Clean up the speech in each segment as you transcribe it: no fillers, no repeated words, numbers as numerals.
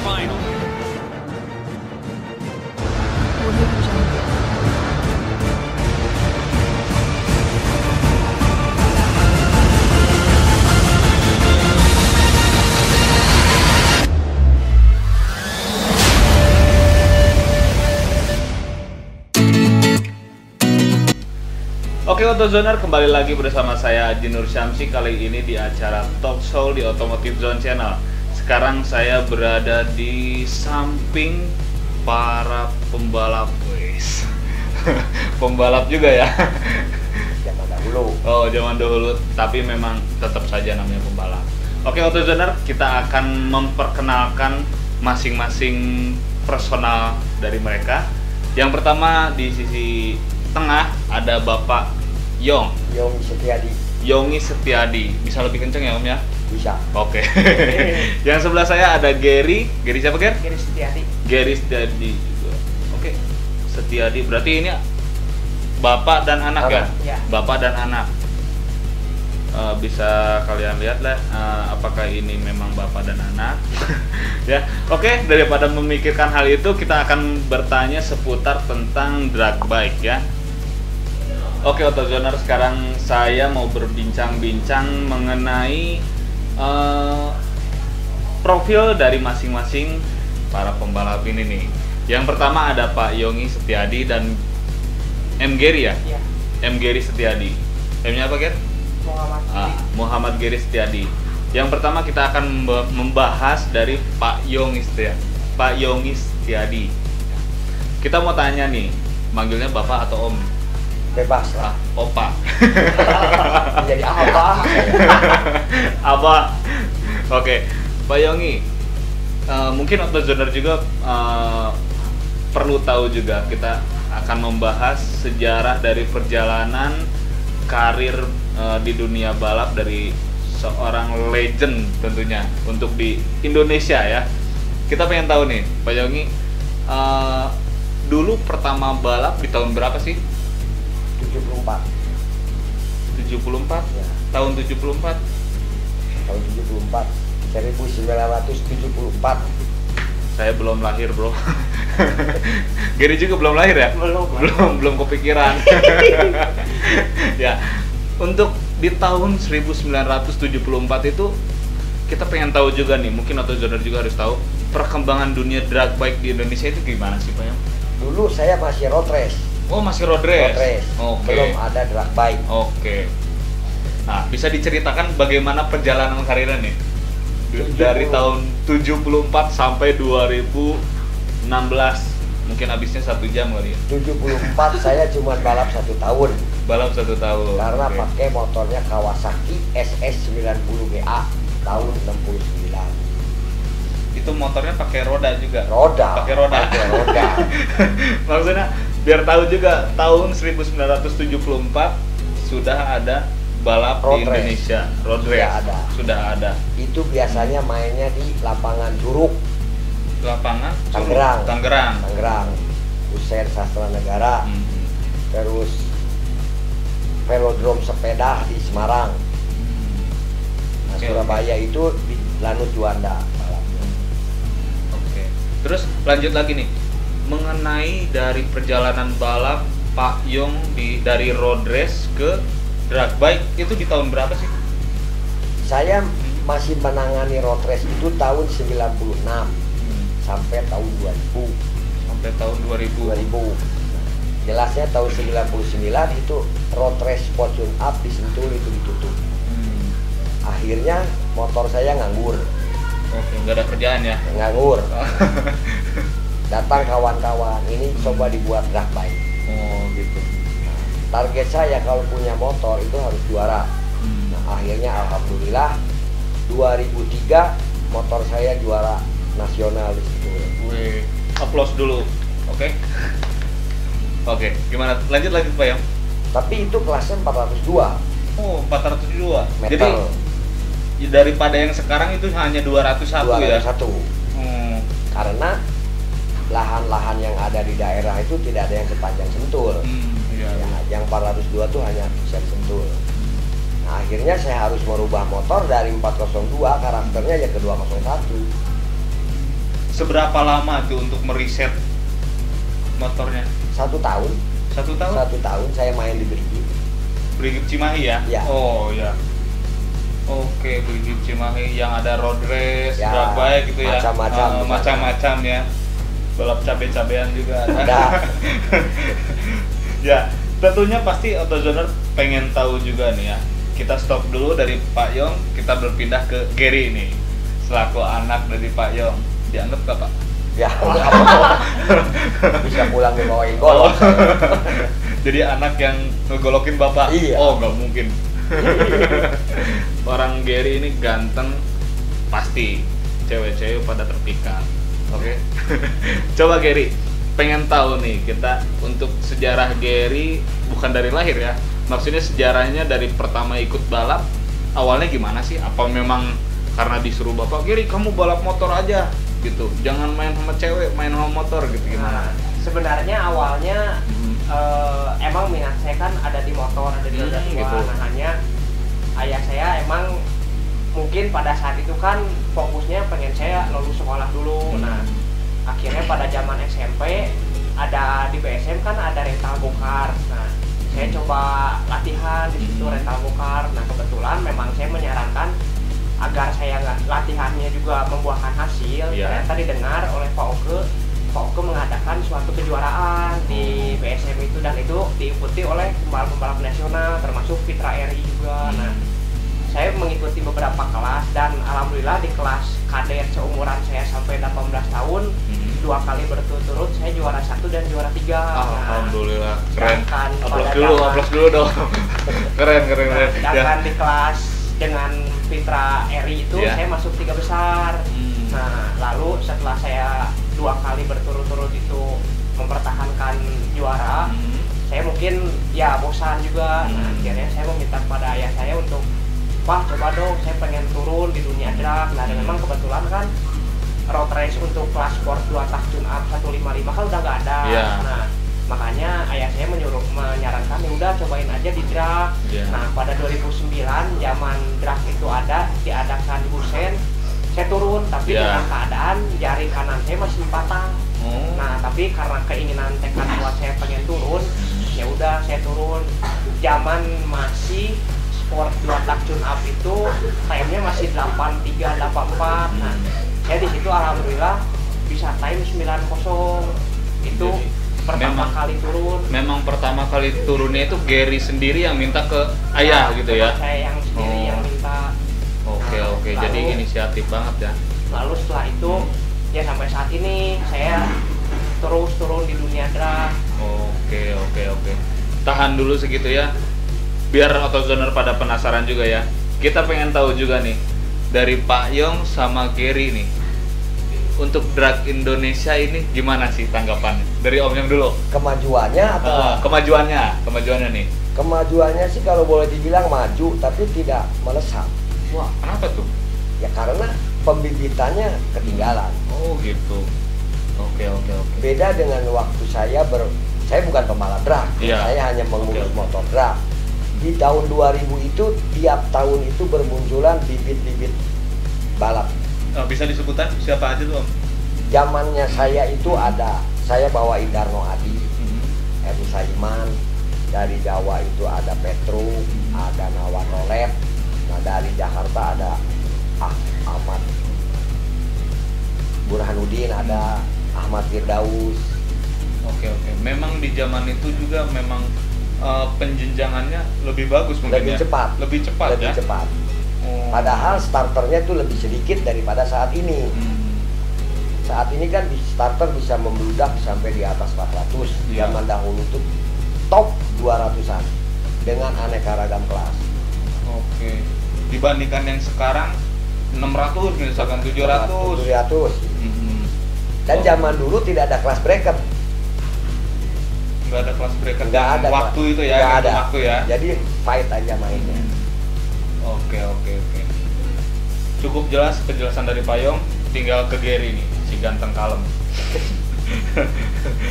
final. Oke, Autozoner, kembali lagi bersama saya Jinur Syamsi. Kali ini di acara Talk Show di Automotive Zone Channel. Sekarang saya berada di samping para pembalap, guys. Pembalap juga ya. Zaman dahulu. Oh, zaman dahulu, tapi memang tetap saja namanya pembalap. Oke, Autozoner, kita akan memperkenalkan masing-masing personal dari mereka. Yang pertama di sisi tengah ada Bapak Yongi Setiadi. Yongi Setiadi. Bisa lebih kenceng ya Om ya? Bisa. Oke. Yang sebelah saya ada Gary. Gary siapa Ger? Gary Setiadi. Gary Setiadi juga. Oke. Setiadi berarti ini bapak dan anak kan? Ya. Bapak dan anak. Bisa kalian lihat lah apakah ini memang bapak dan anak. Ya. Oke, daripada memikirkan hal itu, kita akan bertanya seputar tentang drag bike ya. Oke, Autozoner, sekarang saya mau berbincang-bincang mengenai profil dari masing-masing para pembalap ini nih. Yang pertama ada Pak Yongi Setiadi dan M. Gary ya? Iya. M. Gary Setiadi. M-nya apa, Ger? Muhammad Gary Setiadi. Yang pertama kita akan membahas dari Pak Yongi Setiadi. Pak Yongi Setiadi. Kita mau tanya nih, manggilnya Bapak atau Om? Bebas lah. Opa. Jadi apa? Apa? Oke, Pak Yongi. Mungkin Autozoner juga perlu tahu juga, kita akan membahas sejarah dari perjalanan karir di dunia balap dari seorang legend tentunya untuk di Indonesia ya. Kita pengen tahu nih, Pak Yongi, dulu pertama balap di tahun berapa sih? 74. 74? Ya. Tahun 74? Tahun 74. 1974. Saya belum lahir, bro. Gary juga belum lahir ya? Belum kepikiran. Ya, untuk di tahun 1974 itu kita pengen tahu juga nih, mungkin Autozoner juga harus tahu perkembangan dunia drag bike di Indonesia itu gimana sih, Pak Yong? Dulu saya masih road race. Oh, masih road race? Road race. Oke. Belum ada drag bike. Oke. Nah, bisa diceritakan bagaimana perjalanan karirnya nih? Dari tahun 74 sampai 2016. Mungkin habisnya 1 jam kali ya? 74 saya cuma balap 1 tahun. Balap 1 tahun. Karena Oke. pakai motornya Kawasaki SS90GA tahun 69. Itu motornya pakai roda juga? Roda. Pakai roda. Pakai roda. Maksudnya biar tahu juga, tahun 1974 sudah ada balap Road di race. Indonesia. Road Sudah race. ada. Sudah ada. Itu biasanya mainnya di lapangan Curug, Lapangan Curug, Tangerang. Tangerang. Tangerang, Usen Sastra Negara, Hmm. terus velodrome sepeda di Semarang. Nah, Oke, Surabaya itu di Lanut Juanda balapnya. Oke. Terus lanjut lagi nih, mengenai dari perjalanan balap Pak Yong dari road race ke drag bike itu di tahun berapa sih? Saya masih menangani road race itu tahun 96 sampai tahun 2000. Sampai tahun 2000. 2000. Jelasnya tahun 99 itu road race Fortune Up di Sentul itu ditutup. Hmm. Akhirnya motor saya nganggur. Oke, nggak ada kerjaan ya? Nganggur. Datang kawan-kawan, ini coba dibuat drag bike. Oh gitu. Target saya kalau punya motor itu harus juara. Nah, akhirnya alhamdulillah 2003 motor saya juara nasional di situ. Gue applause dulu, oke? Oke, gimana? Lanjut lagi Pak Yong. Tapi itu kelasnya 402 Oh, 402. meter. Jadi daripada yang sekarang itu hanya 201 ya? 201. Hmm. Karena lahan-lahan yang ada di daerah itu tidak ada yang sepanjang Sentul. Iya. Ya, yang 402 tuh hanya bisa di Sentul. Nah, akhirnya saya harus merubah motor dari 402 karakternya ya ke 201. seberapa lama tuh untuk meriset motornya? 1 tahun. 1 tahun? 1 tahun saya main di Brigif Cimahi ya? Ya. Oh ya. Oke, Brigif Cimahi yang ada road race, Ya, drag bike gitu ya. macam-macam. Macam-macam ya. Balap cabe-cabean juga ada. Ada. Ya, tentunya pasti AutoZoner pengen tahu juga nih ya. Kita stop dulu dari Pak Yong, kita berpindah ke Gary nih. Selaku anak dari Pak Yong, dianggap gak Pak? Ya, bisa pulang dibawain golok. Jadi anak yang ngegolokin bapak? Iya. Oh, nggak mungkin. Orang Gary ini ganteng, pasti cewek-cewek pada terpikat. Oke. Coba Gary, pengen tahu nih kita untuk sejarah Gary, bukan dari lahir ya. Maksudnya sejarahnya dari pertama ikut balap, awalnya gimana sih? Apa memang karena disuruh bapak, Gary kamu balap motor aja gitu, jangan main sama cewek, main sama motor gitu, gimana? Sebenarnya awalnya emang minat saya kan ada di motor, ada di roda dua. Gitu. Nah, hanya ayah saya emang mungkin pada saat itu kan fokusnya pengen saya lulus sekolah dulu. Nah, akhirnya pada zaman SMP ada di BSM kan ada rental go-kart. Nah, saya coba latihan di situ rental go-kart. Nah, kebetulan memang saya menyarankan agar saya latihannya juga membuahkan hasil. Ternyata didengar oleh Pak Oke mengadakan suatu kejuaraan di BSM itu, dan itu diikuti oleh pembalap-pembalap nasional termasuk Fitra Eri juga. Nah, saya mengikuti beberapa kelas dan alhamdulillah di kelas kadet seumuran saya sampai 18 tahun 2 kali berturut-turut saya juara 1 dan juara 3. Alhamdulillah, keren. Sedangkan Aplaus dulu dong. keren. Sedangkan di kelas dengan Fitra Eri itu saya masuk 3 besar. Nah, lalu setelah saya 2 kali berturut-turut itu mempertahankan juara, saya mungkin ya bosan juga. Nah, akhirnya saya meminta kepada ayah saya untuk, Pak, coba dong, saya pengen turun di dunia drag. Nah, dan memang kebetulan kan road race untuk kelas sport 2 tak tune up 155 kan udah nggak ada. Nah, makanya ayah saya menyarankan ya udah cobain aja di drag. Nah, pada 2009 zaman drag itu diadakan di Busen, saya turun tapi dengan keadaan jari kanan saya masih patah. Nah, tapi karena keinginan tekad kuat saya pengen turun, ya udah saya turun. Zaman masih sport 2 tak tune up itu time-nya masih 83 84. Nah, saya di situ alhamdulillah bisa time 90. Itu pertama kali turun. Memang pertama kali turunnya itu Gary sendiri yang minta ke ayah gitu ya? Saya yang sendiri yang minta. Oke. Jadi inisiatif banget ya. Lalu setelah itu ya sampai saat ini saya terus turun di dunia drag. Oke. Tahan dulu segitu ya. Biar AutoZoner pada penasaran juga ya. Kita pengen tahu juga nih dari Pak Yong sama Gary nih. Untuk drag Indonesia ini gimana sih tanggapannya? Dari Om Yong dulu. Kemajuannya atau kemajuannya nih. Kemajuannya sih kalau boleh dibilang maju tapi tidak melesat. Wah, kenapa tuh? Ya karena pembibitannya ketinggalan. Oh gitu. Oke. Beda dengan waktu saya bukan pembalap drag. Saya hanya mengurus motor drag. Di tahun 2000 itu tiap tahun itu bermunculan bibit-bibit balap. Bisa disebutkan siapa aja tuh Om? Zamannya saya itu saya bawa Indarno Adi, Eri Saiman, dari Jawa itu ada Petru, ada Nawan Rolet, nah dari Jakarta ada Ahmad Burhanuddin, ada Ahmad Firdaus. Oke. Memang di zaman itu juga memang penjenjangannya lebih bagus mungkin lebih ya? Lebih cepat. Padahal starternya itu lebih sedikit daripada saat ini. Saat ini kan di starter bisa membludak sampai di atas 400. Zaman dahulu itu top 200-an dengan aneka ragam kelas. Oke. Dibandingkan yang sekarang 600 misalkan 700. Dan zaman dulu tidak ada kelas bracket. Nggak ada kelas bracket. Nggak ada waktu itu ya. Nggak ada. Waktu ya. Jadi fight aja mainnya. Oke. Cukup jelas penjelasan dari Pak Yong. Tinggal ke Gary nih, si ganteng kalem.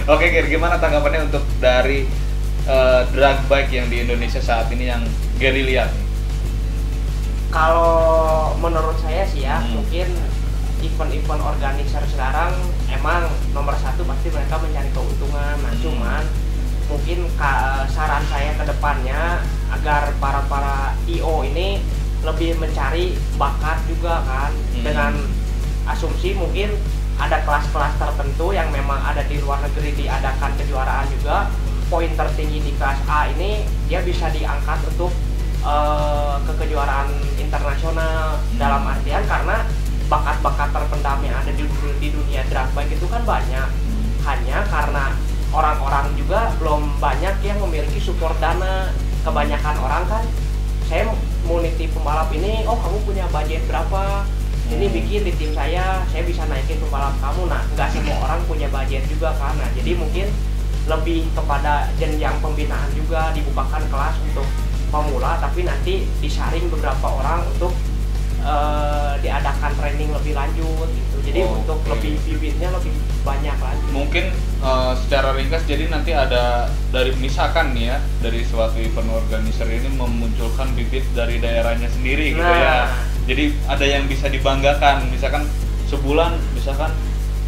Oke Gary, gimana tanggapannya untuk dari drag bike yang di Indonesia saat ini yang Gary lihat? Kalau menurut saya sih ya, mungkin event-event organizer sekarang emang nomor satu pasti mereka mencari keuntungan. Nah cuman mungkin saran saya ke depannya agar para IO ini lebih mencari bakat juga kan, dengan asumsi mungkin ada kelas-kelas tertentu yang memang ada di luar negeri diadakan kejuaraan juga, poin tertinggi di kelas A ini dia bisa diangkat untuk ke kejuaraan internasional. Dalam artian karena bakat-bakat terpendam yang ada di dunia drag bike itu kan banyak, hanya karena orang-orang juga belum banyak yang memiliki support dana. Kebanyakan orang kan, saya mau nitip pembalap ini, oh kamu punya budget berapa, ini bikin di tim saya bisa naikin pembalap kamu. Nah nggak semua orang punya budget juga kan. Nah jadi mungkin lebih kepada jenjang pembinaan juga, dibukakan kelas untuk pemula tapi nanti disaring beberapa orang untuk diadakan training lebih lanjut gitu. Jadi untuk lebih bibitnya lebih banyak lagi. Mungkin secara ringkas, jadi nanti ada dari misalkan nih ya, dari suatu event organizer ini memunculkan bibit dari daerahnya sendiri gitu ya. Jadi ada yang bisa dibanggakan, misalkan sebulan misalkan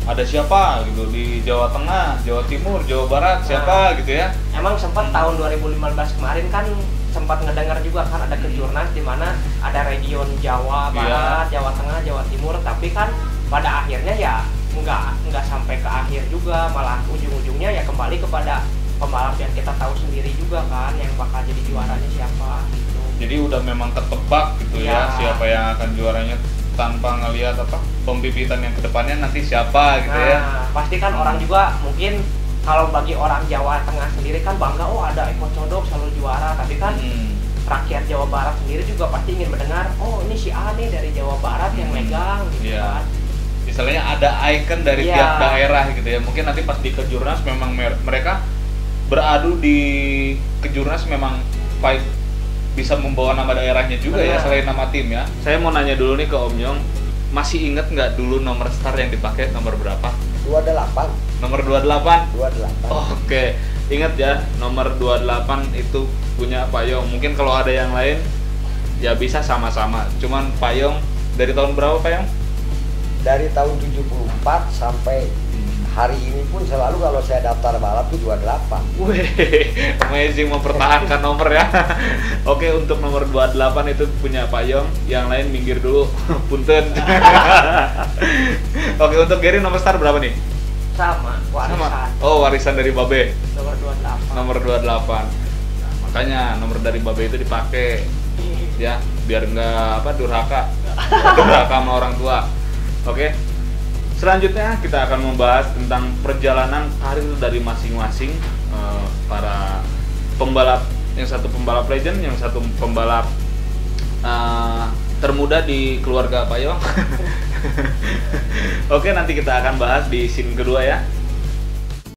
ada siapa gitu di Jawa Tengah, Jawa Timur, Jawa Barat, siapa gitu ya. Emang sempat tahun 2015 kemarin kan sempat ngedengar juga kan ada kejurnas di mana ada region Jawa Barat, Jawa Tengah, Jawa Timur, tapi kan pada akhirnya ya nggak sampai ke akhir juga, malah ujung-ujungnya ya kembali kepada pembalap yang kita tahu sendiri juga kan yang bakal jadi juaranya siapa gitu. Jadi udah memang ketebak gitu ya siapa yang akan juaranya tanpa ngelihat apa pembibitan yang kedepannya nanti siapa gitu ya. Pasti kan orang juga mungkin kalau bagi orang Jawa Tengah sendiri kan bangga, oh ada Eko Codok selalu juara, tapi kan rakyat Jawa Barat sendiri juga pasti ingin mendengar, oh ini si A nih dari Jawa Barat yang megang gitu kan. Misalnya ada icon dari tiap daerah gitu ya. Mungkin nanti pas di kejurnas memang mereka beradu di kejurnas memang fight bisa membawa nama daerahnya juga ya selain nama tim ya. Saya mau nanya dulu nih ke Om Yong, masih inget nggak dulu nomor start yang dipakai nomor berapa? 28. Nomor 28? 28. Oke, ingat ya, nomor 28 itu punya Pak Yong. Mungkin kalau ada yang lain ya bisa sama-sama. Cuman Pak Yong dari tahun berapa Pak Yong? Dari tahun 74 sampai hari ini pun selalu kalau saya daftar balap itu 28. Wih, amazing, mempertahankan nomor ya. Oke, untuk nomor 28 itu punya Pak Yong, yang lain minggir dulu, punten. Oke, untuk Gary nomor start berapa nih? Sama, warisan. Oh, warisan dari Babe. Nomor 28. Nomor 28. Nah, makanya nomor dari Babe itu dipakai. Ya, biar nggak durhaka sama orang tua. Oke. Selanjutnya kita akan membahas tentang perjalanan karir dari masing-masing para pembalap. Yang satu pembalap legend, yang satu pembalap termuda di keluarga Pak Yong. Oke, nanti kita akan bahas di scene kedua ya.